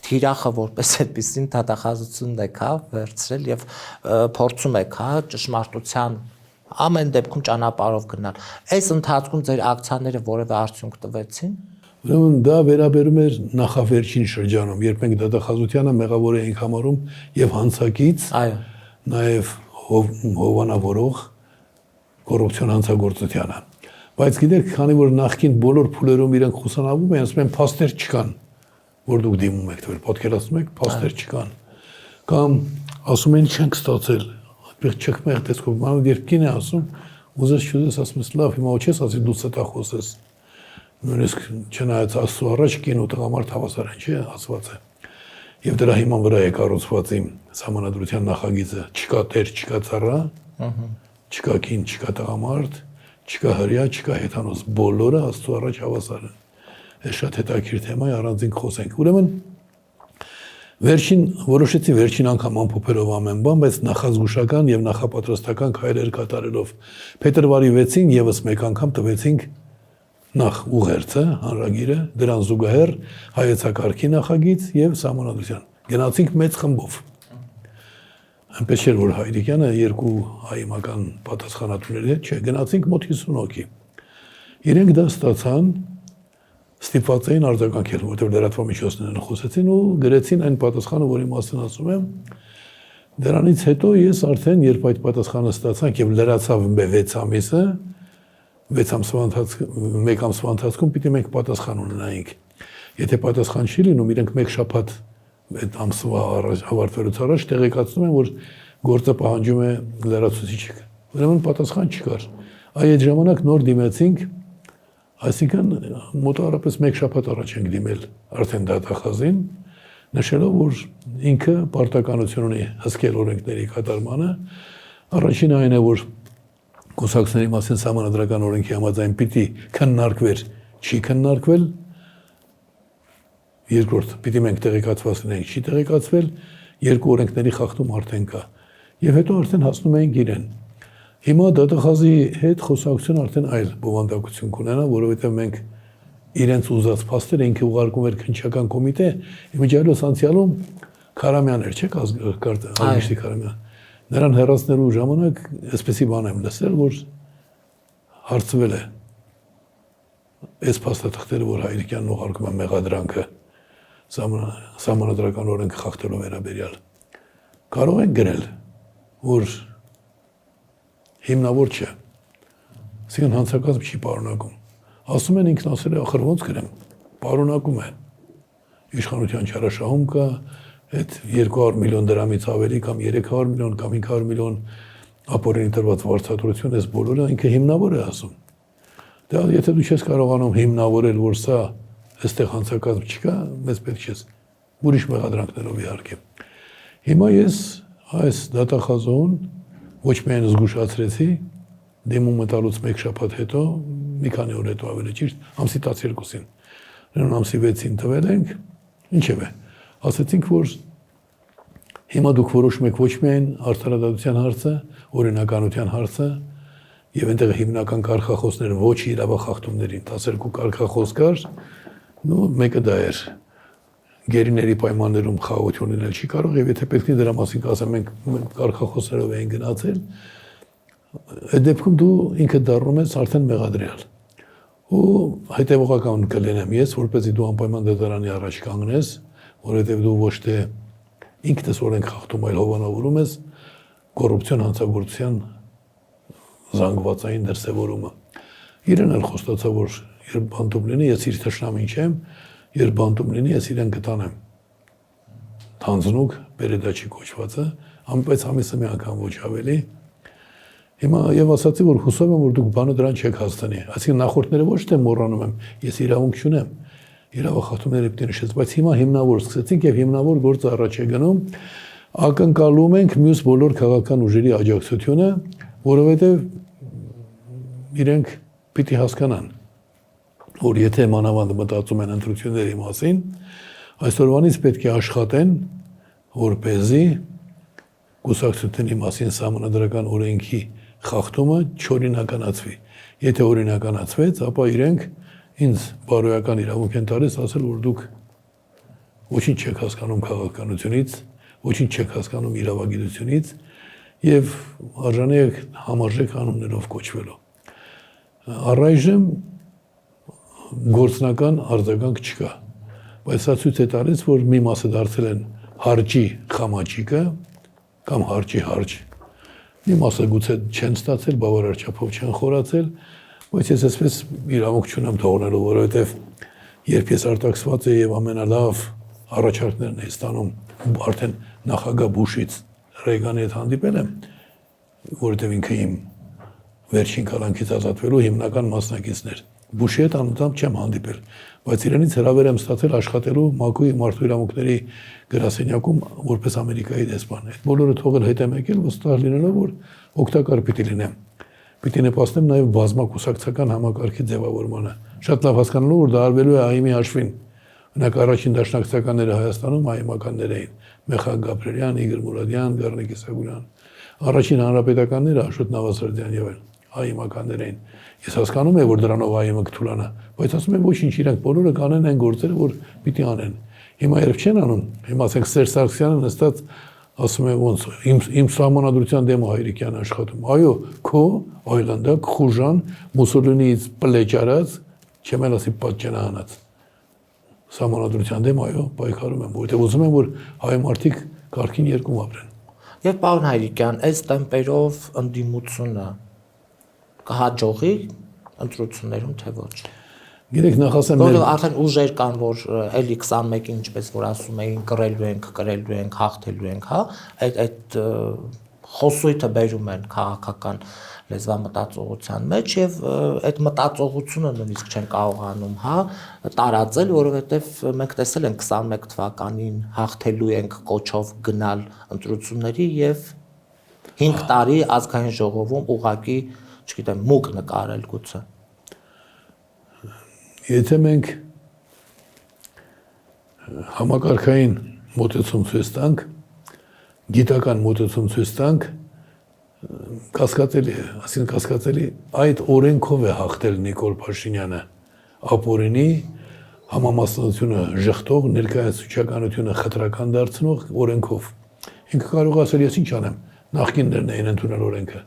թիրախը որպես այդպեսին դատախազությունն է կա վերցրել եւ փորձում է կա ճշմարտության ամեն դեպքում ճանապարհով գնալ։ Այս ընթացքում ձեր ակցիաները որևէ արդյունք տվեցին։ Ուրեմն դա վերաբերում էր նախավերջին շրջանում, երբ մենք դատախազությանը մեղավոր էինք համարում եւ հանցակից, այո, նաեւ հովանավորող կոռուպցիոն հանցագործությանը։ Բայց գիտեք, քանի որ նախքին բոլոր փուլերում իրենք խուսանավում են, ասում են փաստեր չկան, որ դուք դիմում եք, դեռ պատկերացնում եք, փաստեր չկան։ Կամ ասում են չենք ստացել, այդպես չկմեղ տեսքով, մանավանդ երբ կին է ասում, ուզես չուզես ասում ես լավ, հիմա ոչ ես ասի դու ստախոսես։ Նույնիսկ չնայած Աստծո առաջ կին ու տղամարդ հավասար են, չէ, ասված է։ Եվ դրա հիման վրա է կառուցված իմ Սահմանադրության նախագիծը, չկա տեր, չկա ծառա, չկա կին, չկա տղամարդ, չկա հրյա, չկա հեթանոս, բոլորը Աստծո առաջ հավասար են։ Այս շատ հետաքրքիր թեմա է, առանձին խոսենք։ Ուրեմն որոշեցի վերջին անգամ ամփոփելով ամեն բան, բայց նախազգուշական եւ նախապատրաստական քայլեր կատարելով փետրվարի 6-ին եւս մեկ անգամ տվեցինք նախ ուղերձը, հանրագիրը, դրան զուգահեռ հայեցակարգի նախագիծ եւ Սահմանադրության։ Գնացինք մեծ խմբով։ Այնպես չէր, որ Հայրիկյանը երկու հայմական պատասխանատուների հետ, չէ, գնացինք մոտ 50 հոգի։ Իրենք դա ստացան, ստիպված էին արձագանքել, որտեղ լրատվամիջոցներն խոսեցին ու գրեցին այն պատասխանը, որի մասին ասում եմ։ Դրանից հետո ես արդեն, երբ այդ պատասխանը ստացանք եւ լրացավ 6 ամիսը, 6 ամսվա ընթացքում, 1 ամսվա ընթացքում պիտի մենք պատասխան ունենայինք։ Եթե պատասխան չի լինում, իրենք մեկ շաբաթ այդ ամսվա ավարտվելուց առաջ տեղեկացնում են, որ գործը պահանջում է լրացուցիչ։ Ուրեմն պատասխան չկար։ Այդ ժամանակ նոր դիմեցինք, այսինքն մոտավորապես մեկ շաբաթ առաջ ենք դիմել արդեն դատախազին, նշելով, որ ինքը պարտականություն ունի հսկել օրենքների կատարմանը։ Առաջինը այն է, որ կուսակցների մասին Սահմանադրական օրենքի համաձայն պիտի քննարկվեր, չի քննարկվել։ Երկրորդ, պիտի մենք տեղեկացված լինենք, չի տեղեկացվել, երկու օրենքների խախտում արդեն կա։ Եվ հետո արդեն հասնում ենք իրեն։ Հիմա դատախազի հետ խոսակցություն արդեն այլ բովանդակություն կունենա, որովհետև մենք իրենց ուզած փաստերը ինքը ուղարկում էր քննչական կոմիտե, իմիջիայլոց անցյալում Քարամյան էր, չէ՞, Ալիշտի Քարամյան։ Նրան հեռացնելու ժամանակ այսպեսի բան եմ լսել, որ հարցվել է այս փաստաթղթերը, որ Հայրիկյանն ուղարկում է մեղադրանքը Սահմանադրական օրենքը խախտելու վերաբերյալ։ Կարող են գրել, որ հիմնավոր չէ, այսինքն հանցակազմ չի պարունակում։ Ասում են ինքն ասել է, ախր ոնց գրեմ, պարունակում է։ Իշխանության չարաշահում կա, այդ 200 միլիոն դրամից ավելի կամ 300 միլիոն կամ 500 միլիոն ապօրինի տրված վարձատրություն, այս բոլորը ինքը հիմնավոր է ասում։ Դա եթե դու չես կարողանում հիմնավորել, որ սա այստեղ հանցակազմ չկա, մեզ պետք չէ ուրիշ մեղադրանքներով իհարկե։ Հիմա ես այս դատախազոն ոչ միայն զգուշացրեցի, դիմում մտալուց մեկ շաբաթ հետո, մի քանի օր հետո ավելի ճիշտ, ամսի 12-ին, նրան ամսի 6-ին տվել ենք, ինչևէ, ասացինք, որ հիմա դուք որոշում եք ոչ միայն արդարադատության հարցը, օրինականության հարցը, եւ այնտեղ հիմնական կարգախոսներ ոչ իրավախախտումներին, 12 կարգախոս կար, մեկը դա էր, գերիների պայմաններում խաղաղություն լինել չի կարող, եւ եթե պետք է դրա մասին կասեմ, մենք կարգախոսներով էին գնացել, այդ դեպքում դու ինքդ դառնում ես արդեն մեղադրյալ։ Ու հետևողական կլինեմ ես, որպեսզի դու անպայման դատարանի առաջ կանգնես, որովհետև դու ոչ թե ինքնս օրենք խախտում, այլ հովանավորում ես կոռուպցիոն հանցագործության զանգվածային դրսևորումը։ Իրեն էլ խոստացա, որ երբ բանտում լինի, ես իր թշնամին չեմ, երբ բանտում լինի, ես իրեն կտանեմ։ Թանձնուկ, Պերեդաչի կոչվածը, բայց ամիսը մի անգամ ոչ ավելի։ Հիմա եւ ասացի, որ հուսով եմ, որ դուք բանը դրան չեք հասցնի։ Այսինքն նախորդները ոչ թե մոռանում եմ, ես իրավունք չունեմ, իրավախախտումները պետք է նշես, բայց հիմա հիմնավոր սկսեցինք եւ հիմնավոր գործը առաջ է գնում, ակնկալում ենք մյուս բոլոր քաղաքական ուժերի աջակցությունը, որովհետեւ իրենք պիտի հասկանան, որ եթե մանավանդ մտածում են ընտրությունների մասին, այսօրվանից պետք է աշխատեն, որպեսզի կուսակցությունների մասին սահմանադրական օրենքի խախտումը չօրինականացվի։ Եթե օրինականացվեց, ապա իրենք ինձ բարոյական իրավունք են տալիս ասել, որ դուք ոչինչ չեք հասկանում քաղաքականությունից, ոչինչ չեք հասկանում իրավագիտությունից եւ արժանի եք համարժեք անուններով կոչվելու։ Առայժմ գործնական արձագանք չկա, բայց սա ցույց է տալիս, որ մի մասը դարձել են հարճի խամաճիկը կամ հարճի հարճ։ Մի մասը գուցե չեն ստացել, բավարար չափով չեն խորացել, բայց ես այսպես իրավունք չունեմ թողնելու, որովհետև երբ ես արտաքսված եմ եւ ամենալավ առաջարկներն եմ ստանում արդեն նախագահ Բուշից Ռեյգանի հետ հանդիպել եմ, որովհետև ինքը իմ վերջին կալանքից ազատվելու հիմնական մասնակիցներ։ Բուշի հետ անընդհատ չեմ հանդիպել, բայց իրենից հրավեր եմ ստացել աշխատելու ՄԱԿ-ի մարդու իրավունքների գրասենյակում որպես Ամերիկայի դեսպան։ Այդ բոլորը թողել հետ եմ եկել, վստահ լինելով, որ օգտակար պիտի լինեմ։ Պիտի նպաստեմ նաև բազմակուսակցական համակարգի ձևավորմանը։ Շատ լավ հասկանալու, որ դա արվելու է ԱԻՄ-ի հաշվին։ Օրինակ առաջին դաշնակցականները Հայաստանում ԱԻՄ-ականներ էին՝ Մեխակ Գաբրելյան, Իգոր Մուրադյան, Գառնիկ Իսագուլյան։ Առաջին հանրապետականները Աշոտ Նավասարդյան եւ այլն ԱԻՄ-ականներ էին։ Ես հասկանում եմ, որ դրանով ԱԻՄ-ը կթուլանա, բայց ասում եմ ոչինչ, իրանք բոլորը կանեն այն գործերը, որ պիտի անեն։ Հիմա երբ չեն անում, հիմա ասենք Սերժ Սարգսյանը նստած ասում է ոնց իմ սահմանադրության դեմ Հայրիկյան աշխատում։ Այո, քո այլանդակ խուժան Մուսոլինիից պլեճարած, չեմ էլ ասի պատճենահանած։ Սահմանադրության դեմ այո, պայքարում եմ, որովհետև ուզում եմ, որ հայ մարդիկ կարգին երկում ապրեն։ Եվ պարոն Հայրիկյան, այս տեմպերով ընդդիմությունը կհաջողի ընտրություններում թե ոչ։ Գիտեք, նախասեմ Որը արդեն ուժեր կան, որ էլի 21-ին, ինչպես որ ասում էին, կրելու ենք, հաղթելու ենք, հա, այդ խոսույթը բերում են քաղաքական լեզվամտածողության մեջ եւ այդ մտածողությունը նույնիսկ չեն կարողանում, հա, տարածել, որովհետեւ մենք տեսել ենք 21 թվականին հաղթելու ենք կոչով գնալ ընտրությունների եւ 5 տարի ազգային ժողովում ուղակի, չգիտեմ, մուկ նկարել գուցե։ Եթե մենք համակարգային մոտեցում ցույց տանք, գիտական մոտեցում ցույց տանք, կասկածելի է, այսինքն կասկածելի այդ օրենքով է հաղթել Նիկոլ Փաշինյանը, ապօրինի համամասնությունը ժխտող, ներկայացուցչականությունը խտրական դարձնող օրենքով։ Ինքը կարող ասել, ես ինչ անեմ, նախկիններն էին ընդունել օրենքը,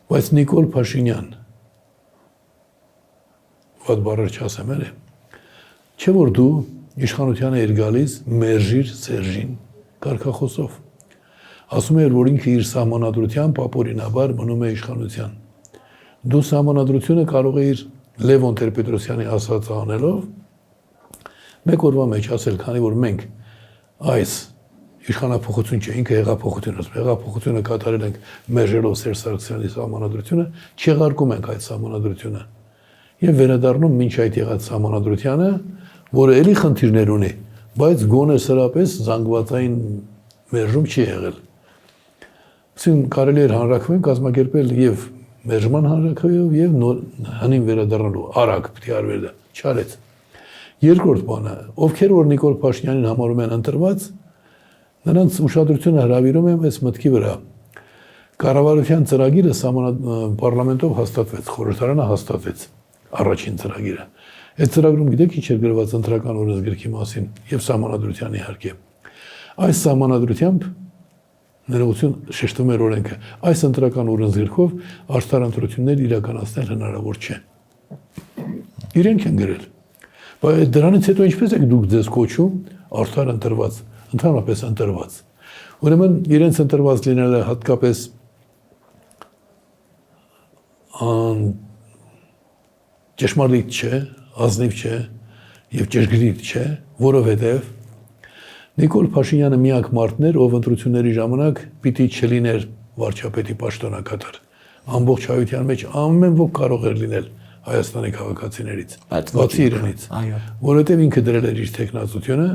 բայց Նիկոլ Փաշինյան Ված բառեր չասեմ էլ է, չէ որ դու իշխանությանը էր գալիս մերժիր Սերժին կարգախոսով։ Ասում էր, որ ինքը իր սահմանադրությամբ ապօրինաբար մնում է իշխանության։ Դու սահմանադրությունը կարող էիր Լևոն Տեր-Պետրոսյանի ասածը անելով մեկ օրվա մեջ ասել, քանի որ մենք այս իշխանափոխություն չէ, ինքը հեղափոխություն ասում, հեղափոխությունը կատարել ենք մերժելով Սերժ Սարգսյանի սահմանադրությունը, չեղարկում ենք այդ սահմանադրությունը եւ վերադառնում մինչ այդ եղած սահմանադրությանը, որը էլի խնդիրներ ունի, բայց գոնե սրապես զանգվածային մերժում չի եղել։ Այսինքն կարելի էր հանրաքվեն կազմակերպել եւ մերժման հանրաքվեով եւ հնին վերադառնալու արագ պիտի արվեր դա, չարեց։ Երկրորդ բանը, ովքեր որ Նիկոլ Փաշինյանին համարում են ընտրված, նրանց ուշադրությունը հրավիրում եմ այս մտքի վրա։ Կառավարության ծրագիրը պարլամենտով հաստատվեց, խորհրդարանը հաստատվեց առաջին ծրագիրը։ Այդ ծրագրում գիտեք ինչ էր գրված ընտրական օրենսգրքի մասին եւ սահմանադրության իհարկե։ Այս սահմանադրությամբ ներողություն շեշտում էր օրենքը։ Այս ընտրական օրենսգրքով արդար ընտրություններ իրականացնել հնարավոր չէ։ Իրենք են գրել։ Բայց դրանից հետո ինչպես եք դուք ձեզ կոչում արդար ընտրված, ընդհանրապես ընտրված։ Ուրեմն իրենց ընտրված լինելը հատկապես ճշմարիտ չէ, ազնիվ չէ եւ ճշգրիտ չէ, որովհետեւ Նիկոլ Փաշինյանը միակ մարդն էր, ով ընտրությունների ժամանակ պիտի չլիներ վարչապետի պաշտոնակատար։ Ամբողջ հայության մեջ ամեն ոք կարող էր լինել Հայաստանի քաղաքացիներից, բացի իրենից, որովհետև ինքը դրել էր իր տեխնացությունը,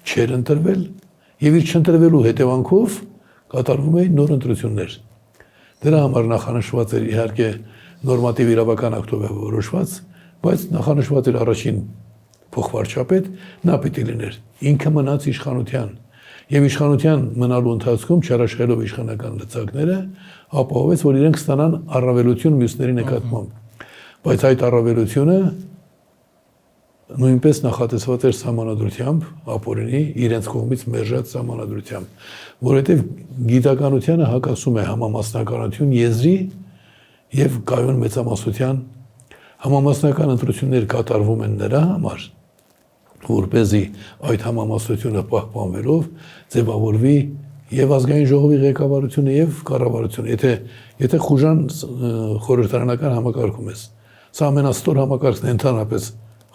չէր ընտրվել եւ իր չընտրվելու հետևանքով կատարվում էին նոր ընտրություններ։ Դրա համար նախանշված էր իհարկե նորմատիվ իրավական ակտով որոշված, բայց նախանշված էր առաջին փոխվարչապետ, նա պիտի լիներ։ Ինքը մնաց իշխանության եւ իշխանության մնալու ընթացքում չարաշխելով իշխանական լծակները, ապահովեց, որ իրենք ստանան առավելություն մյուսների նկատմամբ։ Բայց այդ առավելությունը նույնպես նախատեսված էր սահմանադրությամբ, ապօրինի իրենց կողմից մերժած սահմանադրությամբ, որովհետեւ գիտականությանը հակասում է համամասնականություն եզրի եւ կայուն մեծամասնության համամասնական ընտրություններ կատարվում են նրա համար, որպեսզի այդ համամասնությունը պահպանվելով ձևավորվի եւ ազգային ժողովի ղեկավարությունը եւ կառավարությունը, եթե խուժան խորհրդարանական համակարգում ես, սա ամենաստոր համակարգն է ընդհանրապես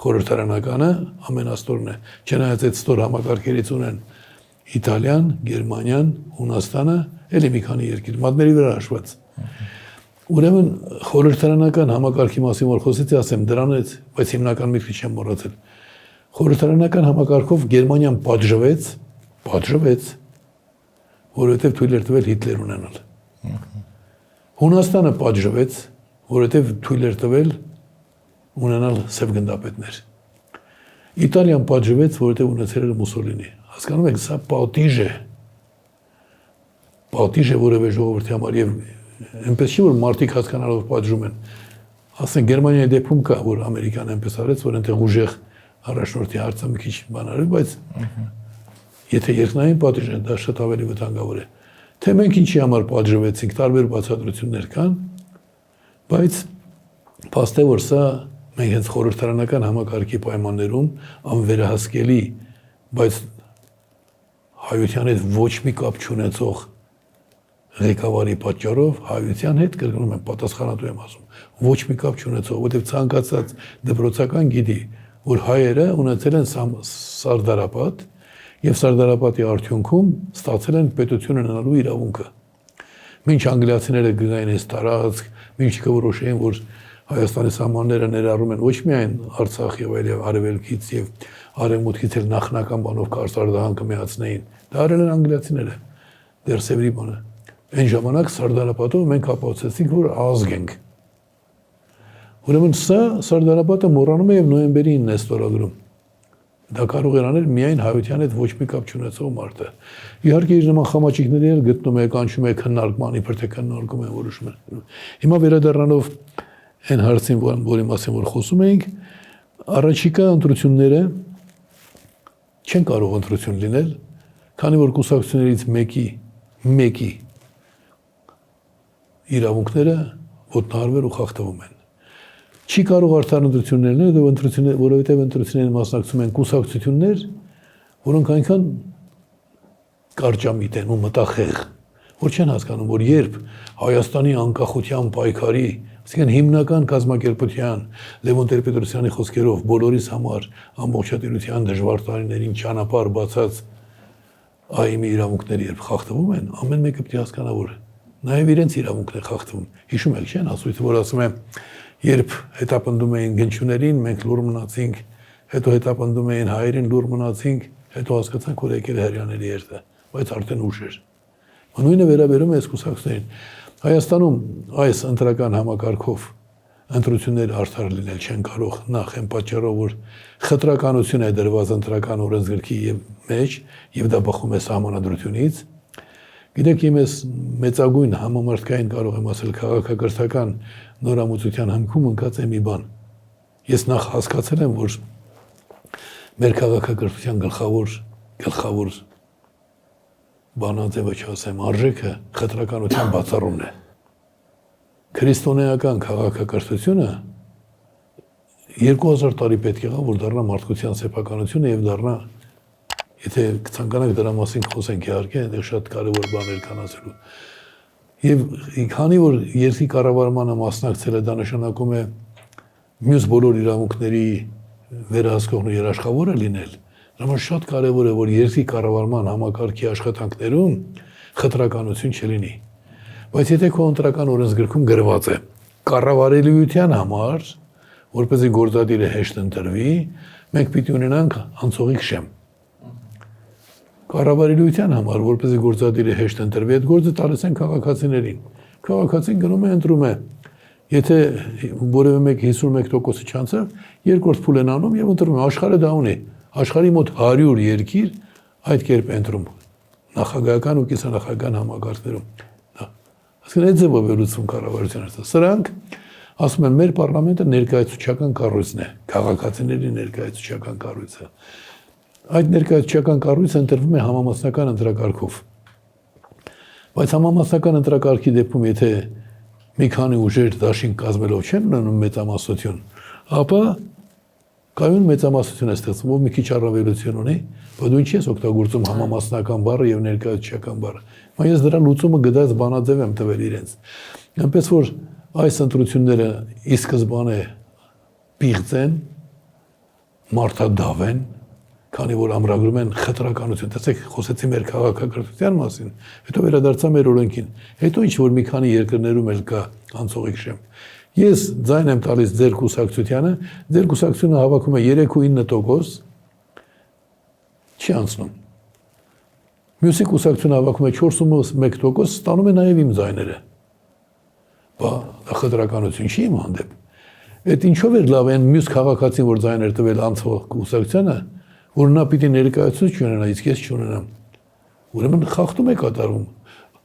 խորհրդարանականը, ամենաստորն է, չնայած այդ ստոր համակարգերից ունեն Իտալիան, Գերմանիան, Հունաստանը, էլի մի քանի երկիր, մատների վրա հաշված։ Ուրեմն խորհրդարանական համակարգի մասին որ խոսեցի, ասեմ դրանից, բայց հիմնական միտքը չեմ մոռացել։ Խորհրդարանական համակարգով Գերմանիան պատժվեց, որովհետև թույլ էր տվել Հիտլեր ունենալ։ Հունաստանը պատժվեց, որովհետև թույլ էր տվել ունենալ սև գնդապետներ։ Իտալիան պատժվեց, որովհետև ունեցել էր Մուսոլինի։ Հասկանում եք, սա պատիժ է։ Պատիժ է որևէ ժողովրդի համար եւ այնպես չի որ մարդիկ հասկանալով պատժում են։ Ասեն Գերմանիայի դեպքում կա, որ Ամերիկան այնպես արեց, որ այնտեղ ուժեղ առաջնորդի հարցը մի քիչ բան արել, բայց եթե երկնային պատիժ է, դա շատ ավելի վտանգավոր է։ Թե մենք ինչի համար պատժվեցինք, տարբեր բացատրություններ կան, բայց փաստ է որ սա մենք հենց խորհրդարանական համակարգի պայմաններում անվերահսկելի, բայց հայության հետ ոչ մի կապ չունեցող ղեկավարի պատճառով հայության հետ կրկնում եմ պատասխանատու եմ ասում, ոչ մի կապ չունեցող, որտեղ ցանկացած դպրոցական գիտի, որ հայերը ունեցել են սարդարապատ եւ սարդարապատի արդյունքում ստացել են պետություն ունենալու իրավունքը։ Մինչ անգլիացիները գնային այս տարածք, մինչ կորոշեին, որ Հայաստանի սահմանները ներառում են ոչ միայն Արցախ եւ այլ արևելքից եւ արևմուտքից էլ նախնական բանով կարծրադահանքը միացնեին, դա արել են անգլիացիները, դեռ սևրի բանը։ Այն ժամանակ սարդարապատով մենք ապացուցեցինք, որ ազգ ենք։ Ուրեմն սա սարդարապատը մոռանում է եւ նոյեմբերի 9-ն է ստորագրում։ Դա կարող էր անել միայն հայության հետ ոչ մի կապ չունեցող մարդը։ Իհարկե իր նման խամաճիկների էլ գտնում է, կանչում է քննարկման, իբր թե քննարկում են որոշում են։ Հիմա վերադառնալով այն հարցին, որի մասին որ խոսում էինք, առաջիկա ընտրությունները չեն կարող ընտրություն լինել, քանի որ կուսակցություններից մեկի իրավունքները ոտնահարվել ու խախտվում են։ Չի կարող արդար ընտրություններ լինել, որովհետև ընտրություններին մասնակցում են կուսակցություններ, որոնք այնքան կարճամիտ են ու մտախեղ, որ չեն հասկանում, որ երբ Հայաստանի անկախության պայքարի, այսինքն հիմնական կազմակերպության Լևոն Տեր-Պետրոսյանի խոսքերով բոլորիս համար ամբողջատիրության դժվար տարիներին ճանապարհ բացած ԱԻՄ-ի իրավունքները երբ խախտվում են, ամեն մեկը պետք է հասկանա, որ նաև իրենց իրավունքն է խախտվում։ Հիշում եք, չէ՞, ասույցը, որ ասում է, երբ հետապնդում էին գնչուներին, մենք լուր մնացինք, հետո հետապնդում էին հայերին, լուր մնացինք, հետո հասկացանք, որ եկել է հрьяաների երթը, բայց արդեն ուշ էր։ Նույնը վերաբերում է այս կուսակցներին։ Հայաստանում այս ընտրական համակարգով ընտրությունները արդար լինել չեն կարող, նախ այն պատճառով, որ խտրականություն է դրված ընտրական օրենսգրքի մեջ եւ դա բխում է սահմանադրությունից։ Գիտեք, իմ այս մեծագույն համամարտկային կարող եմ ասել քաղաքակրթական նորամուծության հիմքում ընկած է մի բան։ Ես նախ հասկացել եմ, որ մեր քաղաքակրթության գլխավոր բանաձևը չասեմ, արժեքը խտրականության բացառումն է։ Քրիստոնեական քաղաքակրթությունը 2000 տարի պետք եղավ, որ դառնա մարդկության սեփականությունը եւ դառնա, եթե ցանկանանք դրա մասին խոսենք, իհարկե, այնտեղ շատ կարևոր բաներ կան ասելու։ Եվ քանի որ երկրի կառավարմանը մասնակցել է, դա նշանակում է մյուս բոլոր իրավունքների վերահսկողն ու երաշխավորը լինել։ Դրա շատ կարևոր է, որ երկրի կառավարման համակարգի աշխատանքներում խտրականություն չլինի։ Բայց եթե քո ընտրական օրենսգրքում գրված է կառավարելիության համար, որպեսզի գործադիրը հեշտ ընտրվի, մենք պիտի ունենանք անցողիկ շեմ։ Կառավարելիության համար, որպեսզի գործադիրը հեշտ ընտրվի, այդ գործը տալիս են քաղաքացիներին։ Քաղաքացին գնում է ընտրում է։ Եթե որևէ մեկ 51% չանցավ, երկրորդ փուլ են անում եւ ընտրում է։ Աշխարհը դա ունի։ Աշխարհի մոտ 100 երկիր այդ կերպ ընտրում նախագահական ու կիսանախագահական համակարգներում։ Այսինքն այդ ձևով է լուծվում կառավարությունը։ Սրանք ասում են, մեր պարլամենտը ներկայացուցչական կառույցն է, քաղաքացիների ներկայացուցչական կառույցը։ Այդ ներկայացուցչական կառույցը ընտրվում է համամասնական ընտրակարգով։ Բայց համամասնական ընտրակարգի դեպքում, եթե մի քանի ուժեր դաշինք կազմելով չեն ունենում մեծամասնություն, ապա կայուն մեծամասնություն է ստեղծվում, ով մի քիչ առավելություն ունի, բայց դու ինչի ես օգտագործում համամասնական բառը եւ ներկայացուցչական բառը։ Ես դրա լուծումը գտած բանաձև եմ տվել իրենց։ Այնպես որ այս ընտրությունները ի սկզբանե պիղծ են, մարդադավ են, քանի որ ամրագրում են խտրականություն։ Տեսեք, խոսեցի մեր քաղաքակրթության մասին, հետո վերադարձա մեր օրենքին։ Հետո ինչ որ մի քանի երկրներում էլ կա անցողիկ շեմ։ Ես ձայն եմ տալիս ձեր կուսակցությանը, ձեր կուսակցությունը հավաքում է 3.9%, չի անցնում։ Մյուսի կուսակցությունը հավաքում է 4.1%, ստանում է նաև իմ ձայները։ Բա դա խտրականություն չի իմ հանդեպ։ Այդ ինչով էր լավ այն մյուս քաղաքացին, որ ձայներ տվել անցող կուսակցությանը, որ նա պիտի ներկայացուցիչ ունենա, իսկ ես չունենամ։ Ուրեմն խախտում է կատարում։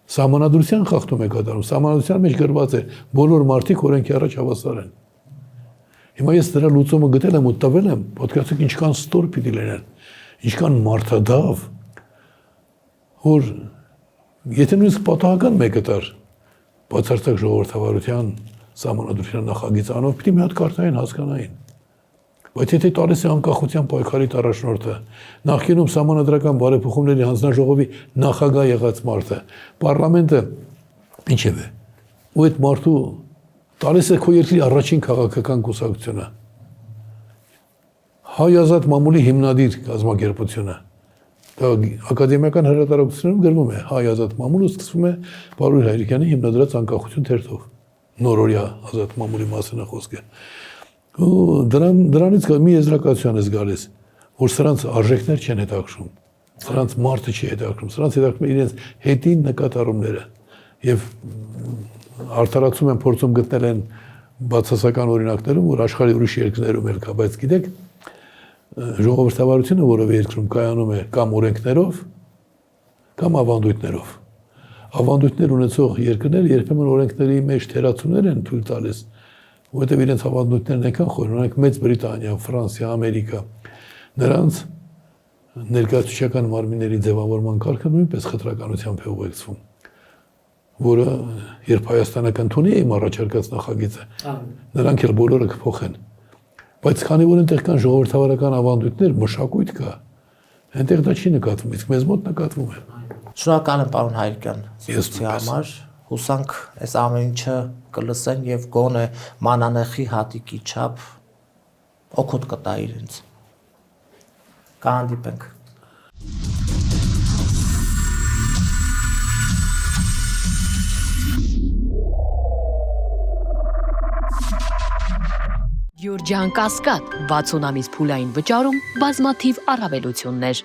Սահմանադրության խախտում է կատարում, սահմանադրության մեջ գրված է բոլոր մարդիկ օրենքի առաջ հավասար են։ Հիմա ես դրա լուծումը գտել եմ ու տվել եմ, պատկերացրեք ինչքան ստոր պիտի լինեն, ինչքան մարդադավ, որ եթե նույնիսկ պատահական մեկը տար, բացարձակ ժողովրդավարության սահմանադրության նախագիծ անով պիտի մի հատ կարծային հասկանային։ Բայց եթե տալիս է անկախության պայքարի առաջնորդը, նախկինում սահմանադրական բարեփոխումների հանձնաժողովի նախագահ եղած մարդը, պարլամենտը ինչև է, ու այդ մարդու տալիս է քո երկրի առաջին քաղաքական կուսակցությունը, Հայ ազատ մամուլի հիմնադիր կազմակերպությունը, դա ակադեմիական հրատարակություններում գրվում է Հայ ազատ մամուլը, սկսվում է Պարույր Հայրիկյանի հիմնադրած անկախություն թերթով, նորօրյա ազատ մամուլի մասին է խոսքը։ Դրանից մի եզրակացության ես գալիս, որ սրանց արժեքներ չեն հետաքրում, սրանց մարդը չի հետաքրում, սրանց հետաքրում է իրենց հետին նկատառումները եւ արդարացում են փորձում գտնել են բացասական օրինակներում, որ աշխարհի ուրիշ երկրներում էլ կա, բայց գիտեք, ժողովրդավարությունը որևէ երկրում կայանում է կամ օրենքներով, կամ ավանդույթներով։ Ավանդույթներ ունեցող երկրները երբեմն օրենքների մեջ թերացումներ են թույլ տալիս, որտեղ իրենց ավանդույթներն այնքան խոր, օրինակ Մեծ Բրիտանիա, Ֆրանսիա, Ամերիկա, նրանց ներկայացուցչական մարմինների ձևավորման կարգը նույնպես խտրականությամբ է ուղեկցվում, որը երբ Հայաստանը կընդունի իմ առաջարկած նախագիծը, նրանք էլ բոլորը կփոխեն։ Բայց քանի որ այնտեղ կան ժողովրդավարական ավանդույթներ, մշակույթ կա, այնտեղ դա չի նկատվում, իսկ մեզ մոտ նկատվում է։ Շնորհակալ եմ պարոն Հայրիկյան Ես զրույցի նույնպես։ համար։ Հուսանք այս ամեն ինչը կլսեն եւ գոնե մանանեխի հատիկի չափ օգուտ կտա իրենց։ Կհանդիպենք։ Գյուրջան Կասկադ 60 ամիս փուլային վճարում բազմաթիվ առավելություններ